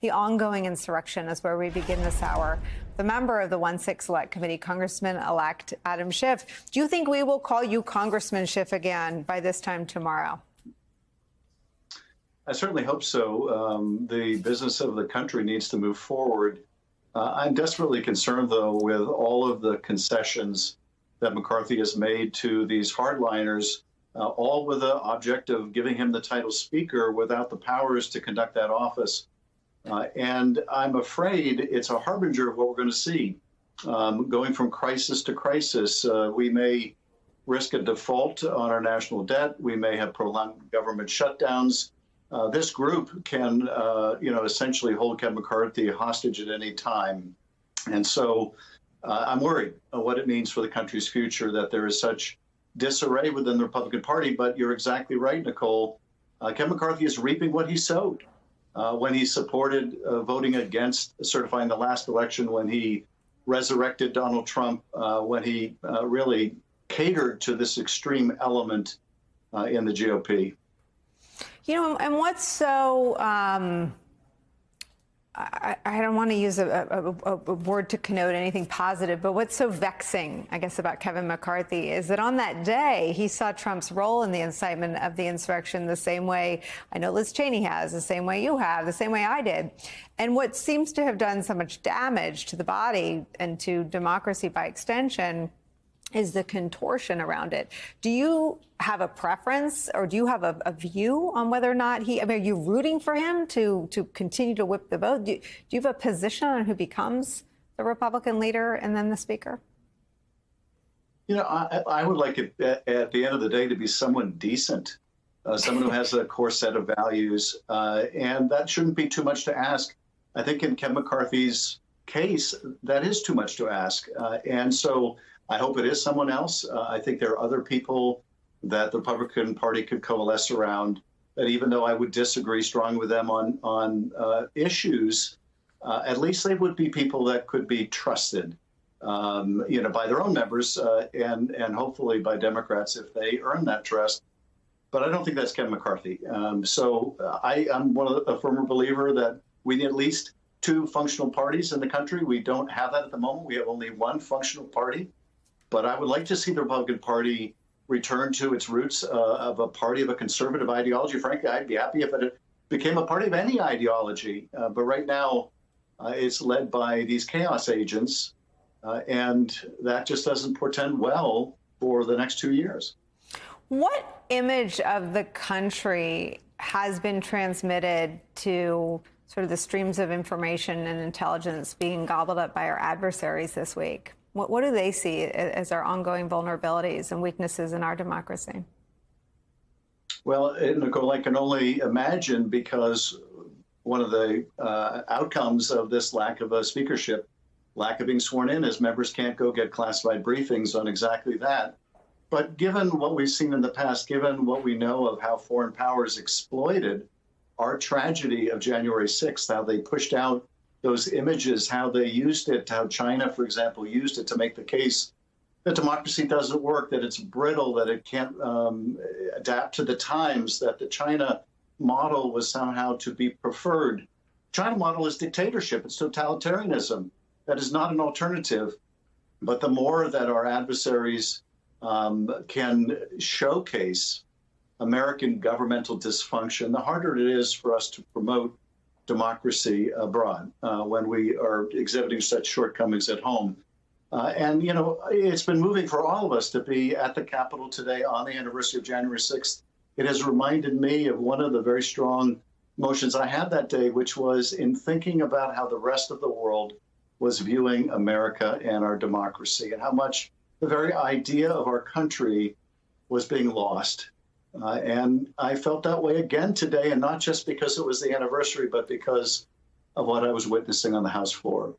The ongoing insurrection is where we begin this hour. The member of the 1-6 Select Committee, Congressman-elect Adam Schiff. Do you think we will call you Congressman Schiff again by this time tomorrow? I certainly hope so. The business of the country needs to move forward. I'm desperately concerned, though, with all of the concessions that McCarthy has made to these hardliners, all with the object of giving him the title Speaker without the powers to conduct that office. And I'm afraid it's a harbinger of what we're going to see. Going from crisis to crisis, we may risk a default on our national debt. We may have prolonged government shutdowns. This group can, essentially hold Kevin McCarthy hostage at any time. And so I'm worried what it means for the country's future that there is such disarray within the Republican Party. But you're exactly right, Nicole. Kevin McCarthy is reaping what he sowed. When he supported voting against certifying the last election, when he resurrected Donald Trump, when he really catered to this extreme element in the GOP. You know, and what's so, I don't want to use a word to connote anything positive, but what's so vexing, I guess, about Kevin McCarthy is that on that day, he saw Trump's role in the incitement of the insurrection the same way I know Liz Cheney has, the same way you have, the same way I did. And what seems to have done so much damage to the body and to democracy by extension is the contortion around it. Do you have a preference or do you have a view on whether or not are you rooting for him to continue to whip the vote? Do you have a position on who becomes the Republican leader and then the Speaker? You know, I would like it at the end of the day to be someone decent, someone who has a core set of values, and that shouldn't be too much to ask. I think in Kevin McCarthy's case, that is too much to ask. And so I hope it is someone else. I think there are other people that the Republican Party could coalesce around, that even though I would disagree strongly with them on issues, at least they would be people that could be trusted, by their own members and hopefully by Democrats if they earn that trust. But I don't think that's Kevin McCarthy. I'm a firm believer that we need at least two functional parties in the country. We don't have that at the moment. We have only one functional party. But I would like to see the Republican Party return to its roots of a party of a conservative ideology. Frankly, I'd be happy if it became a party of any ideology. But right now, it's led by these chaos agents, and that just doesn't portend well for the next 2 years. What image of the country has been transmitted to sort of the streams of information and intelligence being gobbled up by our adversaries this week? What do they see as our ongoing vulnerabilities and weaknesses in our democracy? Well, Nicole, I can only imagine, because one of the outcomes of this lack of a speakership, lack of being sworn in, is members can't go get classified briefings on exactly that. But given what we've seen in the past, given what we know of how foreign powers exploited our tragedy of January 6th, how they pushed out those images, how they used it, how China, for example, used it to make the case that democracy doesn't work, that it's brittle, that it can't adapt to the times, that the China model was somehow to be preferred. China model is dictatorship. It's totalitarianism. That is not an alternative. But the more that our adversaries can showcase American governmental dysfunction, the harder it is for us to promote democracy abroad when we are exhibiting such shortcomings at home. It's been moving for all of us to be at the Capitol today on the anniversary of January 6th. It has reminded me of one of the very strong emotions I had that day, which was in thinking about how the rest of the world was viewing America and our democracy, and how much the very idea of our country was being lost. And I felt that way again today, and not just because it was the anniversary, but because of what I was witnessing on the House floor.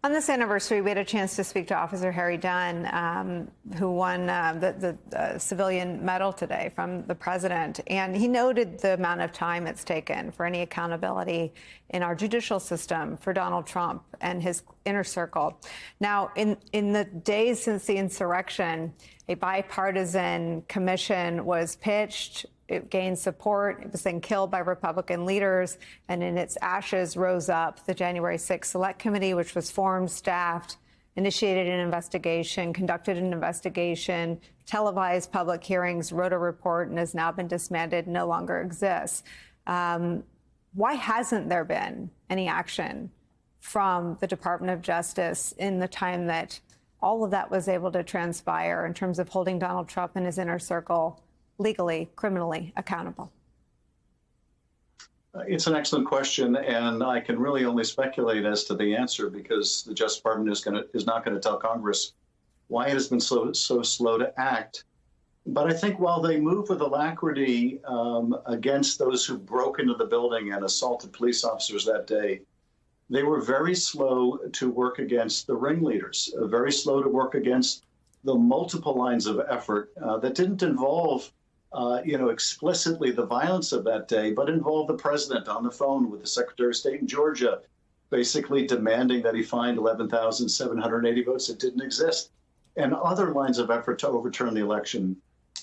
On this anniversary, we had a chance to speak to Officer Harry Dunn, who won the civilian medal today from the president. And he noted the amount of time it's taken for any accountability in our judicial system for Donald Trump and his inner circle. Now, in the days since the insurrection, a bipartisan commission was pitched. It gained support. It was then killed by Republican leaders, and in its ashes rose up the January 6th Select Committee, which was formed, staffed, initiated an investigation, conducted an investigation, televised public hearings, wrote a report, and has now been disbanded and no longer exists. Why hasn't there been any action from the Department of Justice in the time that all of that was able to transpire in terms of holding Donald Trump and his inner circle legally, criminally accountable? It's an excellent question, and I can really only speculate as to the answer because the Justice Department is not going to tell Congress why it has been so slow to act. But I think while they move with alacrity against those who broke into the building and assaulted police officers that day, they were very slow to work against the ringleaders, very slow to work against the multiple lines of effort that didn't involve explicitly the violence of that day, but involved the president on the phone with the Secretary of State in Georgia, basically demanding that he find 11,780 votes that didn't exist, and other lines of effort to overturn the election.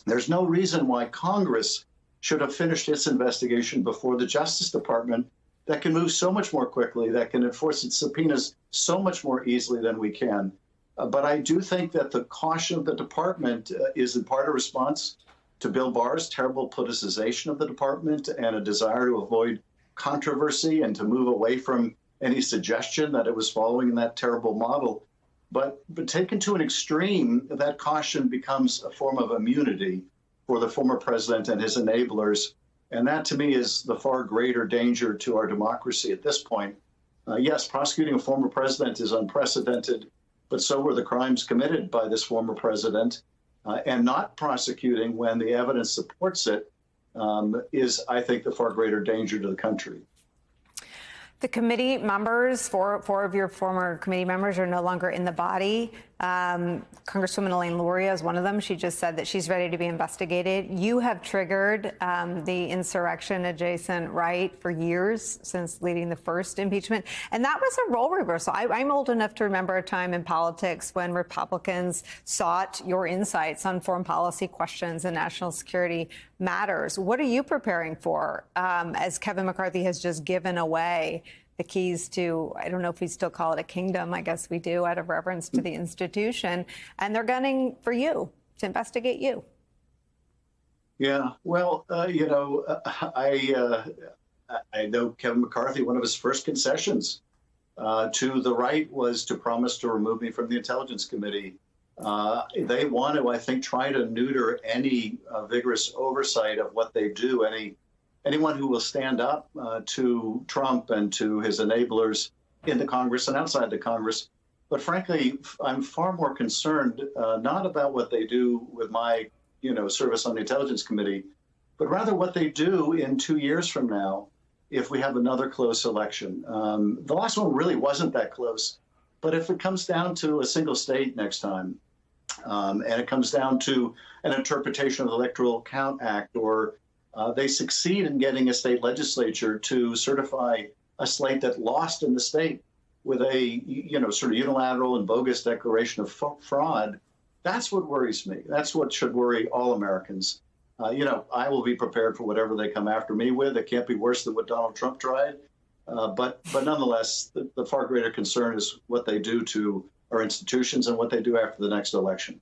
There's no reason why Congress should have finished its investigation before the Justice Department that can move so much more quickly, that can enforce its subpoenas so much more easily than we can. But I do think that the caution of the department is in part a response to Bill Barr's terrible politicization of the department and a desire to avoid controversy and to move away from any suggestion that it was following that terrible model. But taken to an extreme, that caution becomes a form of immunity for the former president and his enablers. And that, to me, is the far greater danger to our democracy at this point. Yes, prosecuting a former president is unprecedented, but so were the crimes committed by this former president. And not prosecuting when the evidence supports it is, I think, the far greater danger to the country. The committee members, four of your former committee members, are no longer in the body. Congresswoman Elaine Luria is one of them. She just said that she's ready to be investigated. You have triggered the insurrection adjacent right for years since leading the first impeachment. And that was a role reversal. I'm old enough to remember a time in politics when Republicans sought your insights on foreign policy questions and national security matters. What are you preparing for as Kevin McCarthy has just given away the keys to, I don't know if we still call it a kingdom, I guess we do, out of reverence to the institution, and they're gunning for you to investigate you? Yeah, well, I know Kevin McCarthy, one of his first concessions to the right was to promise to remove me from the Intelligence Committee. They want to, I think, try to neuter any vigorous oversight of what they do, anyone who will stand up to Trump and to his enablers in the Congress and outside the Congress. But frankly, I'm far more concerned not about what they do with my, service on the Intelligence Committee, but rather what they do in 2 years from now if we have another close election. The last one really wasn't that close, but if it comes down to a single state next time, and it comes down to an interpretation of the Electoral Count Act, or they succeed in getting a state legislature to certify a slate that lost in the state with a, sort of unilateral and bogus declaration of fraud. That's what worries me. That's what should worry all Americans. I will be prepared for whatever they come after me with. It can't be worse than what Donald Trump tried. But nonetheless, the far greater concern is what they do to our institutions and what they do after the next election.